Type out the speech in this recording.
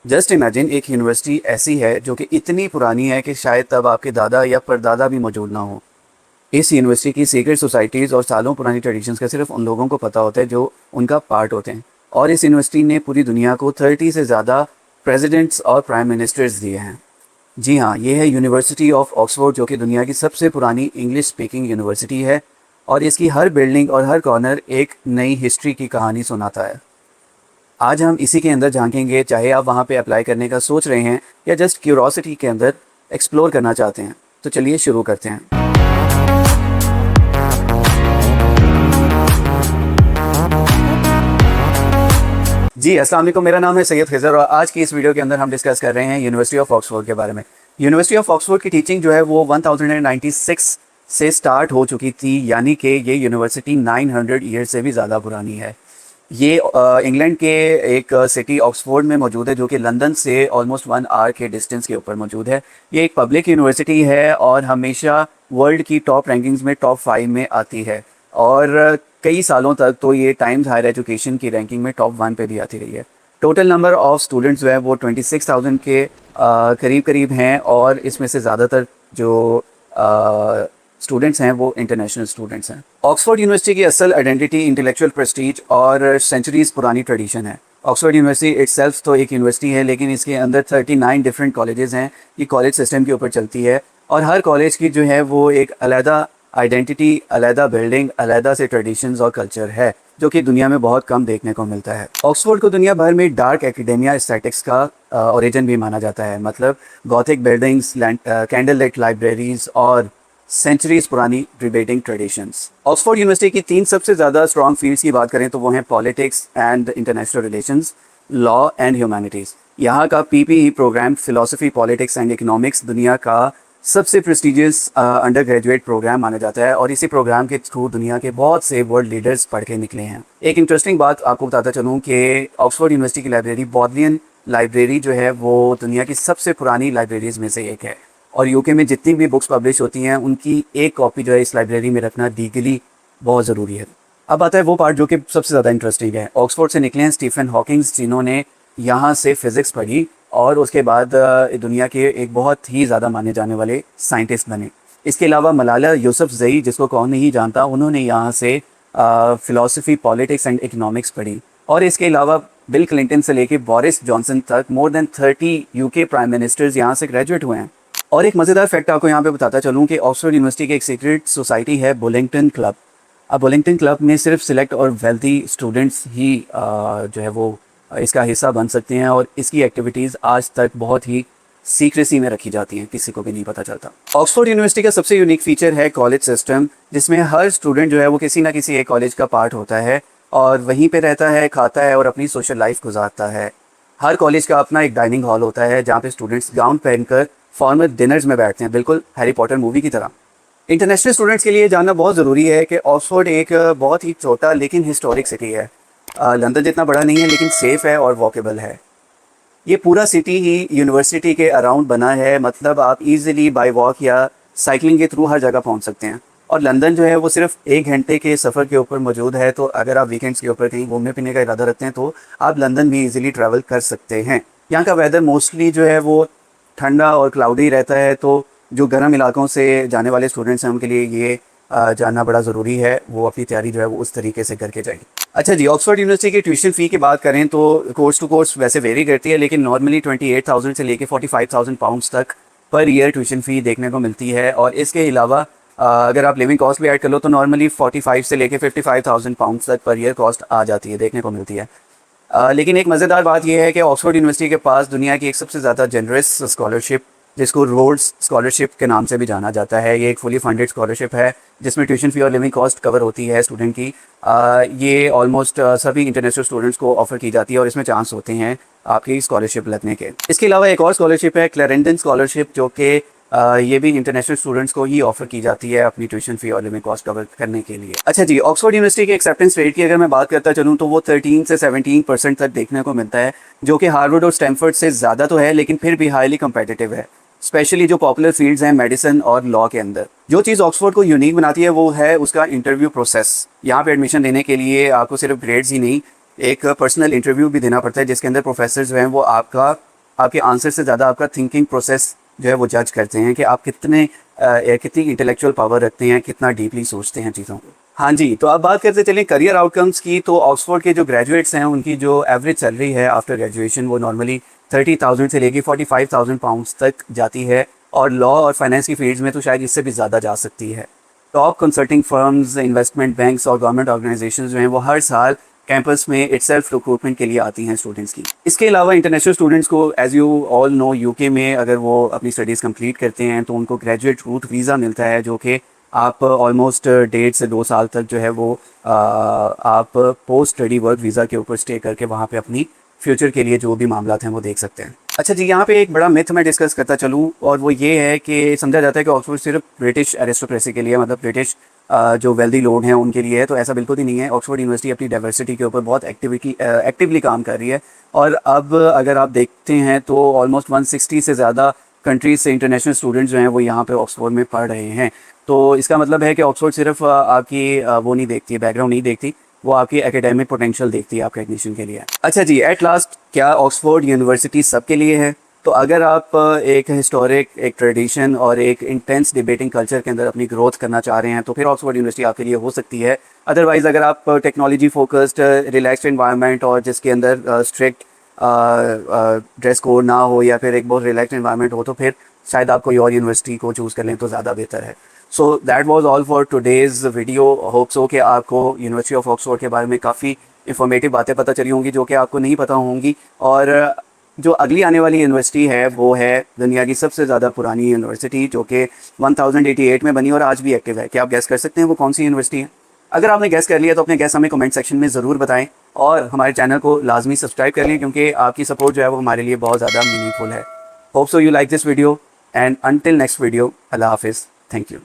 Just imagine एक university ऐसी है जो कि इतनी पुरानी है कि शायद तब आपके दादा या परदादा भी मौजूद ना हो। इस यूनिवर्सिटी की सीक्रेट सोसाइटीज़ और सालों पुरानी ट्रेडिशंस का सिर्फ उन लोगों को पता होता है जो उनका पार्ट होते हैं। और इस यूनिवर्सिटी ने पूरी दुनिया को 30 से ज़्यादा प्रेसिडेंट्स और प्राइम मिनिस्टर्स दिए हैं। जी हाँ, ये है यूनिवर्सिटी ऑफ ऑक्सफोर्ड, जो कि दुनिया की सबसे पुरानी इंग्लिश स्पीकिंग यूनिवर्सिटी है। और इसकी हर बिल्डिंग और हर कॉर्नर एक नई हिस्ट्री की कहानी सुनाता है। आज हम इसी के अंदर झांकेंगे, चाहे आप वहाँ पे अप्लाई करने का सोच रहे हैं या जस्ट क्यूरोसिटी के अंदर एक्सप्लोर करना चाहते हैं। तो चलिए शुरू करते हैं। जी अस्सलाम वालेकुम, मेरा नाम है सैयद खिज़र और आज की इस वीडियो के अंदर हम डिस्कस कर रहे हैं यूनिवर्सिटी ऑफ ऑक्सफोर्ड के बारे में। यूनिवर्सिटी ऑफ ऑक्सफोर्ड की टीचिंग जो है वो 1096 से स्टार्ट हो चुकी थी, यानी कि ये यूनिवर्सिटी 900 ईयर से भी ज़्यादा पुरानी है। ये इंग्लैंड के एक सिटी ऑक्सफोर्ड में मौजूद है, जो कि लंदन से ऑलमोस्ट 1 आवर के डिस्टेंस के ऊपर मौजूद है। ये एक पब्लिक यूनिवर्सिटी है और हमेशा वर्ल्ड की टॉप रैंकिंग्स में टॉप 5 में आती है। और कई सालों तक तो ये टाइम्स हायर एजुकेशन की रैंकिंग में टॉप 1 पे भी आती रही है। टोटल नंबर ऑफ स्टूडेंट्स जो है वो 26,000 के करीब करीब हैं और इसमें से ज़्यादातर जो स्टूडेंट्स हैं वो इंटरनेशनल स्टूडेंट्स हैं। ऑक्सफोर्ड यूनिवर्सिटी की असल आइडेंटिटी इंटेलेक्चुअल प्रेस्टीज और सेंचुरीज पुरानी ट्रेडिशन है। ऑक्सफोर्ड यूनिवर्सिटी इटसेल्फ तो एक यूनिवर्सिटी है, लेकिन इसके अंदर 39 डिफरेंट कॉलेजेस हैं। ये कॉलेज सिस्टम के ऊपर चलती है और हर कॉलेज की जो है वो एक अलहदा आइडेंटिटी, अलहदा बिल्डिंग, अलहदा से ट्रेडिशंस और कल्चर है, जो कि दुनिया में बहुत कम देखने को मिलता है। ऑक्सफोर्ड को दुनिया भर में डार्क एकेडेमिया एस्थेटिक्स का ओरिजिन भी माना जाता है, मतलब Gothic buildings, candle light libraries और सेंचुरीज पुरानी डिबेटिंग ट्रेडिशंस। ऑक्सफोर्ड यूनिवर्सिटी की 3 सबसे ज़्यादा स्ट्रॉन्ग फील्ड्स की बात करें तो वो हैं politics and international relations, law and humanities. यहाँ का PPE programme philosophy, politics and economics दुनिया का सबसे प्रेस्टिजियस अंडर ग्रेजुएट प्रोग्राम माना जाता है और इसी प्रोग्राम के थ्रू दुनिया के बहुत से वर्ल्ड लीडर्स पढ़ के निकले हैं। एक इंटरेस्टिंग बात आपको बताता चलूँ कि ऑक्सफोर्ड यूनिवर्सिटी की लाइब्रेरी, बॉदलियन लाइब्रेरी जो है वो दुनिया की सबसे पुरानी लाइब्रेरीज़ में से एक है। और UK में जितनी भी बुक्स पब्लिश होती हैं उनकी एक कॉपी जो है इस लाइब्रेरी में रखना लीगली बहुत ज़रूरी है। अब आता है वो पार्ट जो कि सबसे ज़्यादा इंटरेस्टिंग है। ऑक्सफोर्ड से निकले हैं स्टीफन हॉकिंग्स, जिन्होंने यहाँ से फिज़िक्स पढ़ी और उसके बाद दुनिया के एक बहुत ही ज़्यादा माने जाने वाले साइंटिस्ट बने। इसके अलावा मलाला यूसुफ़ज़ई, जिसको कौन नहीं जानता, उन्होंने यहाँ से फ़िलासफ़ी, पॉलिटिक्स एंड इकनॉमिक्स पढ़ी। और इसके अलावा बिल क्लिंटन से लेके बोरिस जॉनसन तक more than 30 UK prime ministers यहाँ से ग्रेजुएट हुए हैं। और एक मज़ेदार फैक्ट आपको यहाँ पे बताता चलूँ कि ऑक्सफोर्ड यूनिवर्सिटी की एक सीक्रेट सोसाइटी है, बुलिंगटन क्लब। अब बुलिंगटन क्लब में सिर्फ सिलेक्ट और वेल्थी स्टूडेंट्स ही जो है वो इसका हिस्सा बन सकते हैं और इसकी एक्टिविटीज़ आज तक बहुत ही सीक्रेसी में रखी जाती हैं, किसी को भी नहीं पता चलता। ऑक्सफोर्ड यूनिवर्सिटी का सबसे यूनिक फीचर है कॉलेज सिस्टम, जिसमें हर स्टूडेंट जो है वो किसी ना किसी एक कॉलेज का पार्ट होता है और वहीं पे रहता है, खाता है और अपनी सोशल लाइफ गुजारता है। हर कॉलेज का अपना एक डाइनिंग हॉल होता है जहाँ पे स्टूडेंट्स गाउन पहनकर फॉर्मल डिनर्स में बैठते हैं, बिल्कुल हैरी पॉटर मूवी की तरह। इंटरनेशनल स्टूडेंट्स के लिए जानना बहुत ज़रूरी है कि ऑक्सफोर्ड एक बहुत ही छोटा लेकिन हिस्टोरिक सिटी है। लंदन जितना बड़ा नहीं है लेकिन सेफ़ है और वॉकेबल है। ये पूरा सिटी ही यूनिवर्सिटी के अराउंड बना है, मतलब आप इजीली बाय वॉक या साइकिलिंग के थ्रू हर जगह पहुंच सकते हैं। और लंदन जो है वो सिर्फ 1 घंटे के सफ़र के ऊपर मौजूद है, तो अगर आप वीकेंड्स के ऊपर कहीं घूमने फिरने का इरादा रखते हैं तो आप लंदन भी इजीली ट्रैवल कर सकते हैं। यहाँ का वेदर मोस्टली जो है वो ठंडा और क्लाउडी रहता है, तो जो गर्म इलाकों से जाने वाले स्टूडेंट्स हैं उनके लिए ये जानना बड़ा ज़रूरी है, वो अपनी तैयारी जो है वो उस तरीके से करके जाएंगे। अच्छा जी, ऑक्सफोर्ड यूनिवर्सिटी की ट्यूशन फ़ी की बात करें तो कोर्स टू कोर्स वैसे वेरी करती है, लेकिन नॉर्मली 28,000 से लेके 45,000 पाउंड्स तक पर ईयर ट्यूशन फ़ी देखने को मिलती है। और इसके अलावा अगर आप लिविंग कॉस्ट भी ऐड कर लो तो नॉर्मली 45 से लेके 55,000 पाउंड्स तक पर ईयर कॉस्ट आ जाती है, देखने को मिलती है। लेकिन एक मज़ेदार बात यह है कि ऑक्सफोर्ड यूनिवर्सिटी के पास दुनिया की एक सबसे ज़्यादा जनरस स्कॉलरशिप, जिसको रोड्स स्कॉलरशिप के नाम से भी जाना जाता है, ये एक फुली फंडेड स्कॉलरशिप है जिसमें ट्यूशन फ़ी और लिविंग कॉस्ट कवर होती है स्टूडेंट की। ये ऑलमोस्ट सभी इंटरनेशनल स्टूडेंट्स को ऑफ़र की जाती है और इसमें चांस होते हैं आपकी स्कॉलरशिप लगने के। इसके अलावा एक और स्कॉलरशिप है क्लैरेंडन स्कॉलरशिप, जो कि ये भी इंटरनेशनल स्टूडेंट्स को ही ऑफर की जाती है अपनी ट्यूशन फ़ी और लिविंग कॉस्ट कवर करने के लिए। अच्छा जी, ऑक्सफोर्ड यूनिवर्सिटी के एक्सेप्टेंस रेट की अगर मैं बात करता चलूँ तो वो 13 से 17% तक देखने को मिलता है, जो कि हार्वर्ड और स्टैनफोर्ड से ज़्यादा तो है लेकिन फिर भी हाईली कम्पेटिटिव है, स्पेशली जो पॉपुलर फील्ड्स हैं मेडिसिन और लॉ के अंदर। जो चीज़ ऑक्सफोर्ड को यूनिक बनाती है वो है उसका इंटरव्यू प्रोसेस। यहाँ पे एडमिशन लेने के लिए आपको सिर्फ ग्रेड्स ही नहीं, एक पर्सनल इंटरव्यू भी देना पड़ता है, जिसके अंदर प्रोफेसर जो हैं वो आपका आपके आंसर से ज़्यादा आपका थिंकिंग प्रोसेस जो है वो जज करते हैं कि आप कितनी इंटेलेक्चुअल पावर रखते हैं, कितना डीपली सोचते हैं चीज़ों को। हाँ जी, तो अब बात करते चलें करियर आउटकम्स की। तो ऑक्सफोर्ड के जो ग्रेजुएट्स हैं उनकी जो एवरेज सैलरी है आफ्टर ग्रेजुएशन वो नॉर्मली 30,000 से लेके 45,000 पाउंड्स तक जाती है, और लॉ और फाइनेंस की फील्ड्स में तो शायद इससे भी ज़्यादा जा सकती है। Top consulting firms, investment banks और गवर्नमेंट ऑर्गेनाइजेशंस जो हैं वो हर साल कैंपस में इटसेल्फ रिक्रूटमेंट के लिए आती हैं स्टूडेंट्स की। इसके अलावा इंटरनेशनल स्टूडेंट्स को as you all know UK में अगर वो अपनी स्टडीज़ कंप्लीट करते हैं तो उनको ग्रेजुएट रूट वीज़ा मिलता है, जो कि आप ऑलमोस्ट 1.5 से 2 साल तक जो है वो आप पोस्ट स्टडी वर्क वीज़ा के ऊपर स्टे करके वहाँ पे अपनी फ्यूचर के लिए जो भी मामला हैं वो देख सकते हैं। अच्छा जी, यहाँ पे एक बड़ा मिथ मैं डिस्कस करता चलूँ, और वो ये है कि समझा जाता है कि ऑक्सफोर्ड सिर्फ ब्रिटिश एरिस्टोक्रेसी के लिए, मतलब ब्रिटिश जो वेल्दी लोग हैं उनके लिए है। तो ऐसा बिल्कुल ही नहीं है। ऑक्सफोर्ड यूनिवर्सिटी अपनी डाइवर्सिटी के ऊपर बहुत एक्टिवली काम कर रही है, और अब अगर आप देखते हैं तो ऑलमोस्ट 160 से ज़्यादा कंट्रीज से इंटरनेशनल स्टूडेंट्स जो हैं वो यहाँ पे ऑक्सफोर्ड में पढ़ रहे हैं। तो इसका मतलब है कि ऑक्सफोर्ड सिर्फ आपकी वो नहीं देखती है, बैकग्राउंड नहीं देखती, वो आपकी एकेडमिक पोटेंशियल देखती है आपके एडमिशन के लिए। अच्छा जी, एट लास्ट क्या ऑक्सफोर्ड यूनिवर्सिटी सबके लिए है? तो अगर आप एक हिस्टोरिक, एक ट्रेडिशन और एक इंटेंस डिबेटिंग कल्चर के अंदर अपनी ग्रोथ करना चाह रहे हैं तो फिर ऑक्सफोर्ड यूनिवर्सिटी आपके लिए हो सकती है। अदरवाइज़ अगर आप टेक्नोलॉजी फोकस्ड, रिलैक्स्ड एनवायरनमेंट और जिसके अंदर स्ट्रिक्ट ड्रेस कोड ना हो या फिर एक बहुत रिलैक्स्ड एनवायरनमेंट हो तो फिर शायद आप कोई और यूनिवर्सिटी को चूज़ कर लें तो ज़्यादा बेहतर है। So that was all for today's video. Hope so कि आपको यूनिवर्सिटी ऑफ ऑक्सफोर्ड के बारे में काफ़ी इंफॉर्मेटिव बातें पता चली होंगी जो कि आपको नहीं पता होंगी। और जो अगली आने वाली यूनिवर्सिटी है वो है दुनिया की सबसे ज़्यादा पुरानी यूनिवर्सिटी, जो कि 1088 में बनी और आज भी एक्टिव है। क्या आप गैस कर सकते हैं वो कौन सी यूनिवर्सिटी है? अगर आपने गैस कर लिया तो अपने गैस हमें कमेंट सेक्शन में ज़रूर बताएं, और हमारे चैनल को लाजमी सब्सक्राइब कर लें क्योंकि आपकी सपोर्ट जो है वो हमारे लिए बहुत ज़्यादा मीनिंगफुल है। Hope so you like this video, and until next video, अल्लाह हाफिज़, थैंक यू।